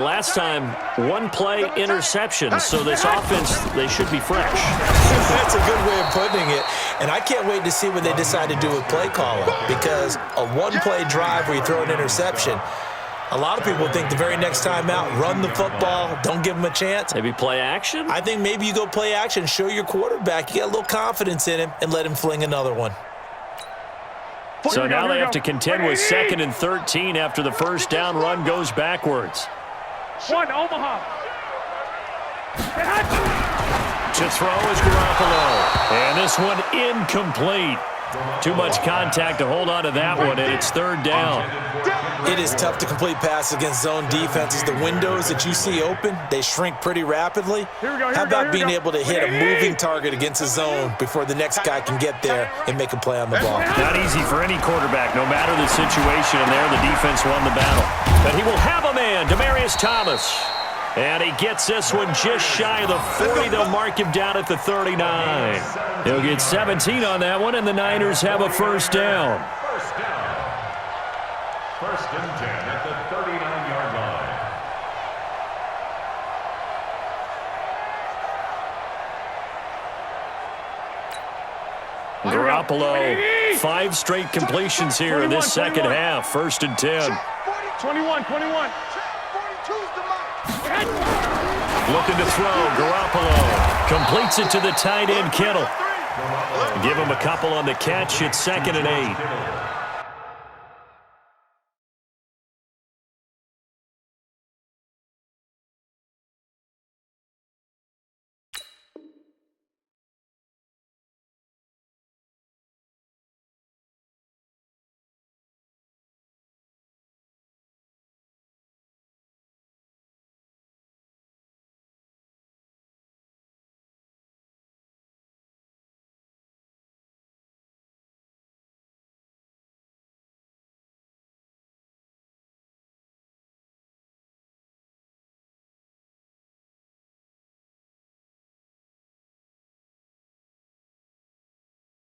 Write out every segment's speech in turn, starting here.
Last time, one play interception, so this offense, they should be fresh. That's a good way of putting it, and I can't wait to see what they decide to do with play calling, because a one-play drive where you throw an interception, a lot of people think the very next time out, run the football, don't give them a chance. Maybe play action? I think maybe you go play action, show your quarterback, you got a little confidence in him, and let him fling another one. So now they have to contend with 2nd and 13 after the first down run goes backwards. Omaha. To throw is Garoppolo. And this one incomplete. Too much contact to hold on to that one, and it's 3rd down. It is tough to complete passes against zone defenses. The windows that you see open, they shrink pretty rapidly. How about being able to hit a moving target against a zone before the next guy can get there and make a play on the ball? Not easy for any quarterback, no matter the situation, and there the defense won the battle. But he will have a man, Demaryius Thomas. And he gets this one just shy of the 40. They'll mark him down at the 39. He'll get 17 on that one, and the Niners have a first down. First and 10 at the 39-yard line. Garoppolo, 5 straight completions here in this second half. 1st and 10. 21. Looking to throw, Garoppolo completes it to the tight end, Kittle. Give him a couple on the catch. It's 2nd and 8.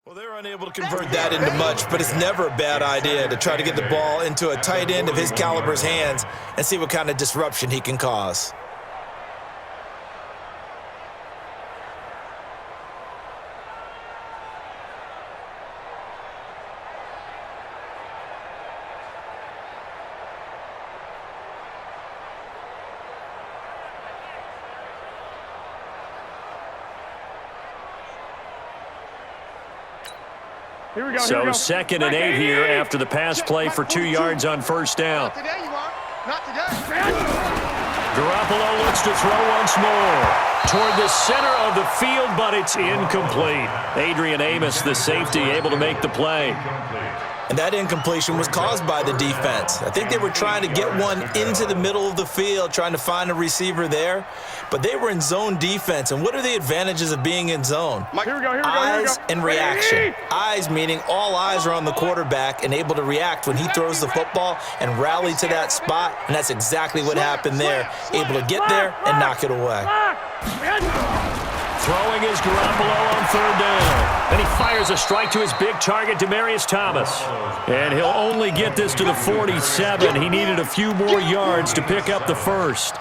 Well, they're unable to convert that into much, but it's never a bad idea to try to get the ball into a tight end of his caliber's hands and see what kind of disruption he can cause. So 2nd and 8 here after the pass play for 2 yards on first down. Garoppolo looks to throw once more toward the center of the field, but it's incomplete. Adrian Amos, the safety, able to make the play. And that incompletion was caused by the defense. I think they were trying to get one into the middle of the field, trying to find a receiver there. But they were in zone defense. And what are the advantages of being in zone? Eyes and reaction. Eyes meaning all eyes are on the quarterback and able to react when he throws the football and rally to that spot. And that's exactly what happened there. Able to get there and knock it away. Throwing is Garoppolo on 3rd down. And he fires a strike to his big target, Demaryius Thomas. And he'll only get this to the 47. He needed a few more yards to pick up the first.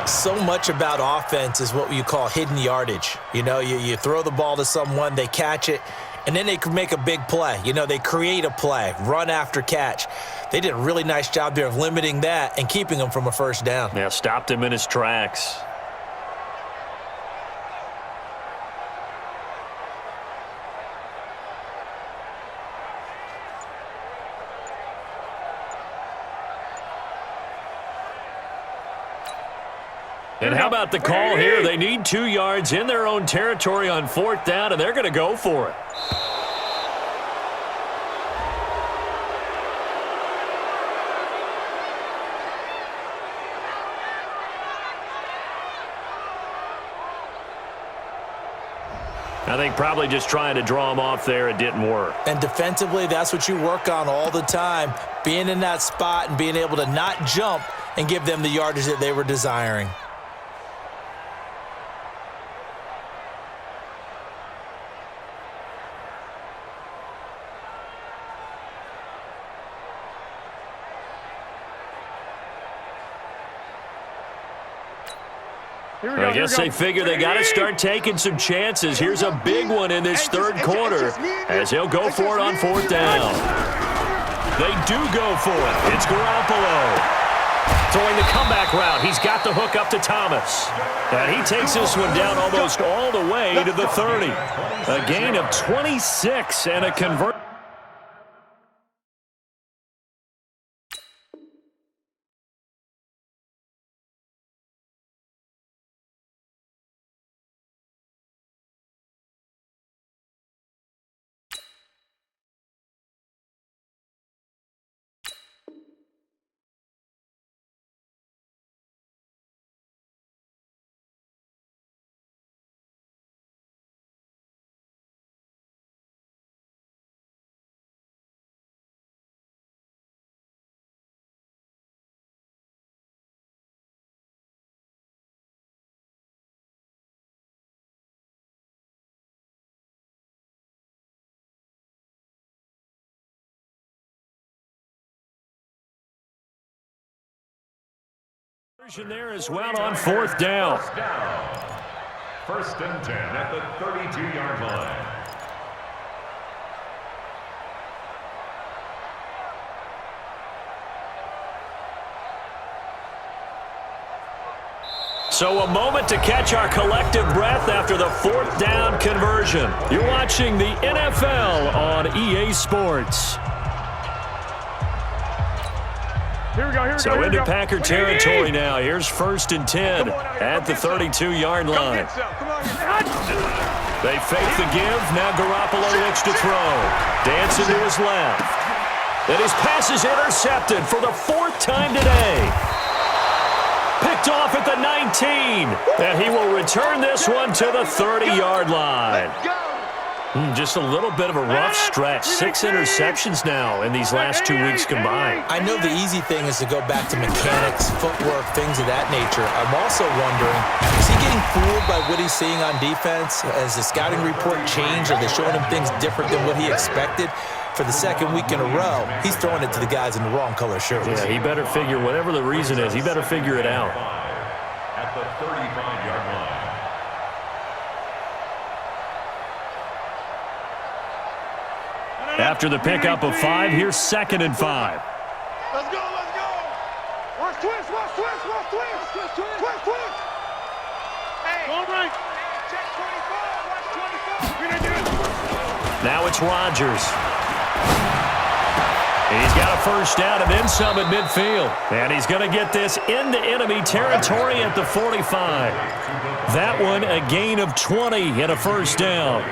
So much about offense is what you call hidden yardage. You know, you throw the ball to someone, they catch it, and then they can make a big play. You know, they create a play, run after catch. They did a really nice job there of limiting that and keeping him from a first down. Yeah, stopped him in his tracks. And how about the call here? They need 2 yards in their own territory on 4th down, and they're going to go for it. I think probably just trying to draw him off there, it didn't work. And defensively, that's what you work on all the time, being in that spot and being able to not jump and give them the yardage that they were desiring. I guess they figure they got to start taking some chances. Here's a big one in this third quarter as he'll go for it on fourth down. They do go for it. It's Garoppolo. Throwing the comeback route. He's got the hook up to Thomas. And he takes this one down almost all the way to the 30. A gain of 26 and a conversion. There as well on fourth down. First and 10 at the 32-yard line. So a moment to catch our collective breath after the fourth down conversion. You're watching the NFL on EA Sports. Here we go, So into Packer territory now. Here's first and 10 at the 32-yard line. They fake the give. Now Garoppolo looks to throw. Dancing to his left. And his pass is intercepted for the fourth time today. Picked off at the 19. And he will return this one to the 30-yard line. Just a little bit of a rough stretch. 6 interceptions now in these last 2 weeks combined. I know the easy thing is to go back to mechanics, footwork, things of that nature. I'm also wondering, is he getting fooled by what he's seeing on defense? Has the scouting report changed? Are they showing him things different than what he expected? For the second week in a row, he's throwing it to the guys in the wrong color shirts. Yeah, he better figure, whatever the reason is, he better figure it out. At the 35-yard line. After the pickup of 5, here's second and 5. Let's go, let's go. Watch twist, watch twist, watch twist. Twist, twist. Hey. All right. Check 24, watch 24. Now it's Rodgers. He's got a first down and then some at midfield. And he's going to get this into enemy territory at the 45. That one a gain of 20 and a first down.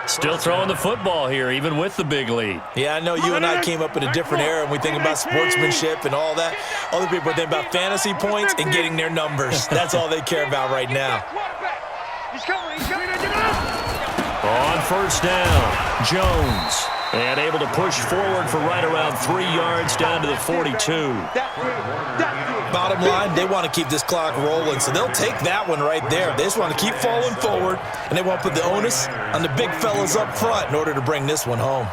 Still throwing the football here, even with the big lead. Yeah, I know you and I came up in a different era, and we think about sportsmanship and all that. Other people are thinking about fantasy points and getting their numbers. That's all they care about right now. He's coming, he's coming. On first down, Jones. And able to push forward for right around 3 yards down to the 42. Bottom line, they want to keep this clock rolling, so they'll take that one right there. They just want to keep falling forward, and they want to put the onus on the big fellas up front in order to bring this one home.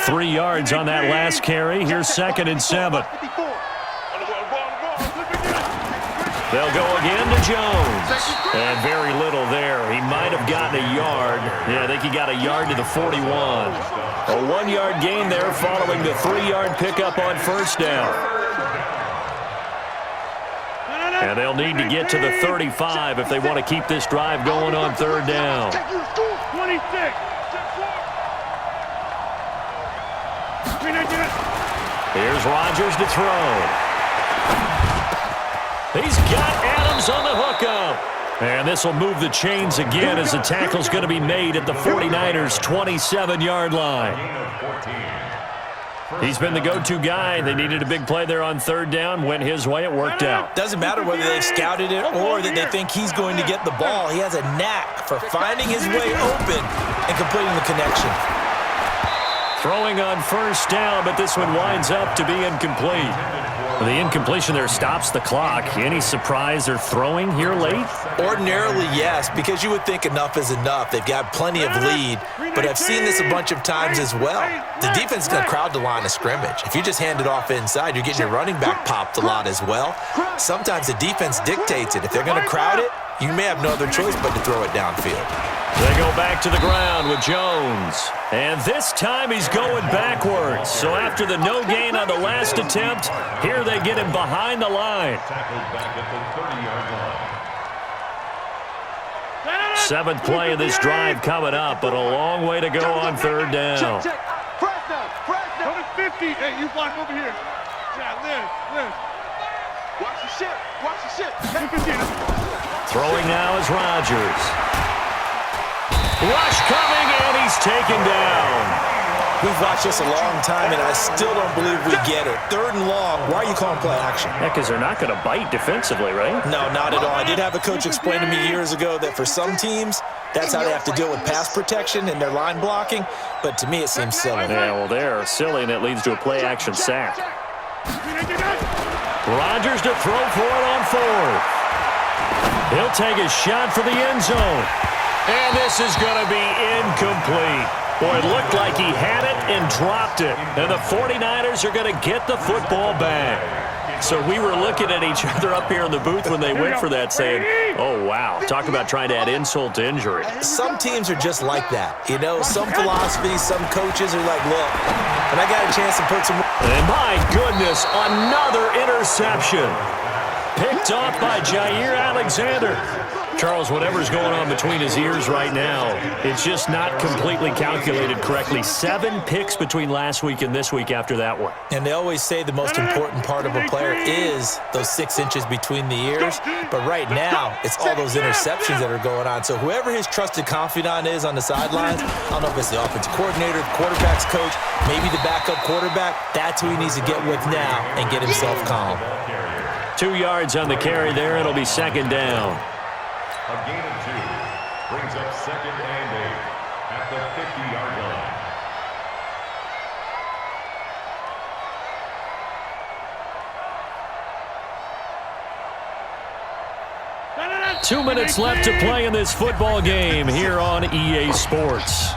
Three yards on that last carry. Here's second and 7. They'll go again to Jones. And very little there. He might have gotten a yard. Yeah, I think he got a yard to the 41. A 1-yard gain there following the 3-yard pickup on first down. And they'll need to get to the 35 if they want to keep this drive going on third down. 26. Here's Rodgers to throw. He's got Adams on the hookup. And this will move the chains again as the tackle's going to be made at the 49ers' 27-yard line. He's been the go-to guy. They needed a big play there on third down. Went his way. It worked out. Doesn't matter whether they've scouted it or that they think he's going to get the ball. He has a knack for finding his way open and completing the connection. Throwing on first down, but this one winds up to be incomplete. The incompletion there stops the clock. Any surprise they're throwing here late? Ordinarily, yes, because you would think enough is enough. They've got plenty of lead, but I've seen this a bunch of times as well. The defense is going to crowd the line of scrimmage. If you just hand it off inside, you're getting your running back popped a lot as well. Sometimes the defense dictates it. If they're going to crowd it, you may have no other choice but to throw it downfield. They go back to the ground with Jones. And this time he's going backwards. So after the no gain on the last attempt, here they get him behind the line. Tackled back at the 30-yard line. Seventh play of this drive coming up, but a long way to go on third down. Go to 50. Hey, you block over here. Yeah, Liz. Watch the shit. Throwing now is Rodgers. Rush coming, and he's taken down. We've watched this a long time, and I still don't believe we get it. Third and long. Why are you calling play action? Yeah, because they're not going to bite defensively, right? No, not at all. I did have a coach explain to me years ago that for some teams, that's how they have to deal with pass protection and their line blocking. But to me, it seems silly. Yeah, well, they're silly, and it leads to a play-action sack. Rodgers to throw for it on fourth. He'll take a shot for the end zone. And this is going to be incomplete. Boy, it looked like he had it and dropped it. And the 49ers are going to get the football back. So we were looking at each other up here in the booth when they went for that saying, oh, wow, talk about trying to add insult to injury. Some teams are just like that. You know, some philosophies, some coaches are like, look, when I got a chance to put some... And my goodness, another interception. Picked off by Jair Alexander. Charles, whatever's going on between his ears right now, it's just not completely calculated correctly. 7 picks between last week and this week after that one. And they always say the most important part of a player is those 6 inches between the ears. But right now, it's all those interceptions that are going on. So whoever his trusted confidant is on the sidelines, I don't know if it's the offensive coordinator, the quarterback's coach, maybe the backup quarterback, that's who he needs to get with now and get himself calm. 2 yards on the carry there. It'll be second down. A gain of 2 brings up 2nd and 8 at the 50-yard line. 2 minutes left to play in this football game here on EA Sports.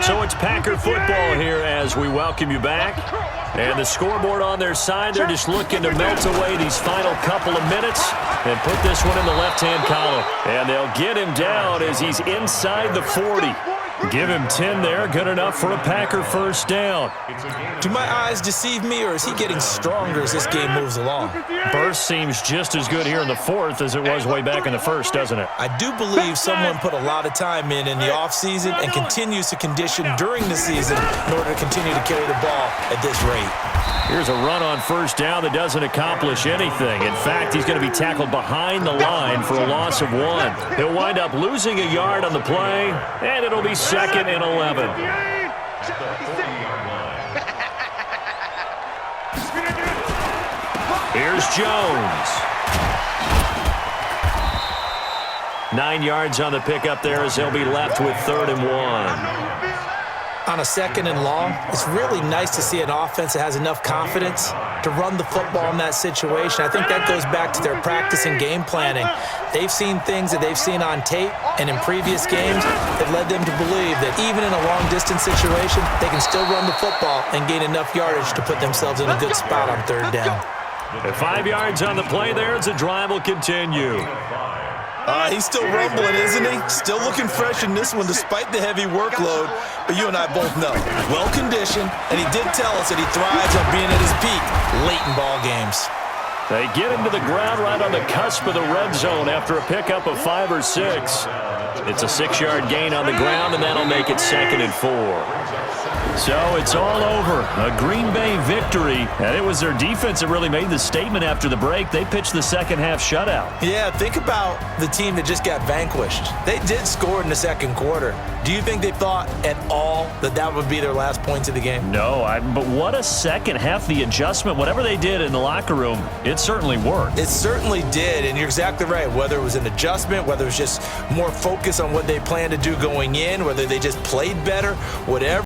So it's Packer football here as we welcome you back. And the scoreboard on their side, they're just looking to melt away these final couple of minutes and put this one in the left-hand column. And they'll get him down as he's inside the 40. Give him 10 there, good enough for a Packer first down. Do my eyes deceive me, or is he getting stronger as this game moves along? Burst seems just as good here in the fourth as it was way back in the first, doesn't it? I do believe someone put a lot of time in the offseason and continues to condition during the season in order to continue to carry the ball at this rate. Here's a run on first down that doesn't accomplish anything. In fact, he's going to be tackled behind the line for a loss of 1. He'll wind up losing a yard on the play, and it'll be 2nd and 11. Here's Jones. 9 yards on the pickup there as they'll be left with 3rd and 1. On a 2nd and long, it's really nice to see an offense that has enough confidence to run the football in that situation. I think that goes back to their practice and game planning. They've seen things that they've seen on tape and in previous games that led them to believe that even in a long-distance situation, they can still run the football and gain enough yardage to put themselves in a good spot on 3rd down. At 5 yards on the play there as the drive will continue. He's still rumbling, isn't he? Still looking fresh in this one despite the heavy workload. But you and I both know, well-conditioned, and he did tell us that he thrives on being at his peak late in ball games. They get him to the ground right on the cusp of the red zone after a pickup of 5 or 6. It's a 6-yard gain on the ground, and that'll make it 2nd and 4. So it's all over. A Green Bay victory. And it was their defense that really made the statement after the break. They pitched the second half shutout. Yeah, think about the team that just got vanquished. They did score in the second quarter. Do you think they thought at all that that would be their last points of the game? No, but what a second half. The adjustment, whatever they did in the locker room, it certainly worked. It certainly did, and you're exactly right. Whether it was an adjustment, whether it was just more focus on what they planned to do going in, whether they just played better, whatever.